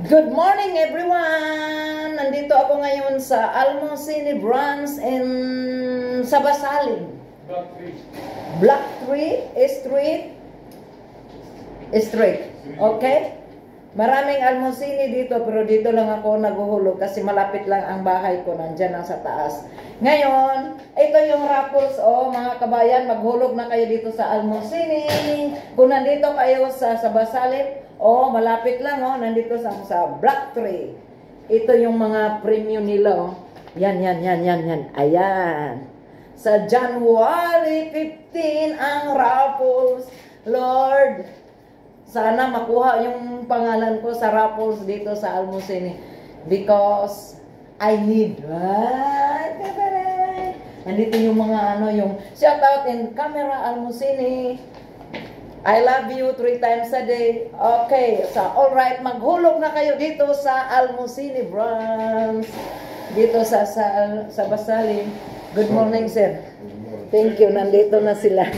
Good morning everyone! Nandito ako ngayon sa Almocene branch in Sabasaling. Block 3 Street. Okay? Maraming Almocene dito pero dito lang ako naghuhulog kasi malapit lang ang bahay ko, nandyan lang sa taas. Ngayon, ito yung raffles. Mga kabayan, maghulog na kayo dito sa Almocene. Kung nandito kayo sa Sabasaling, malapit lang, nandito sa Block 3. Ito yung mga premium nila, Yan. Ayan. Sa January 15 ang raffles. Lord, sana makuha yung pangalan ko sa raffles dito sa Almocene because I need. Nandito yung mga yung shout out in camera Almocene. I love you 3 times a day. Okay, so alright, maghulog na kayo dito sa Almocene branch. Dito sa Basaling. Good morning, sir. Thank you, nandito na sila.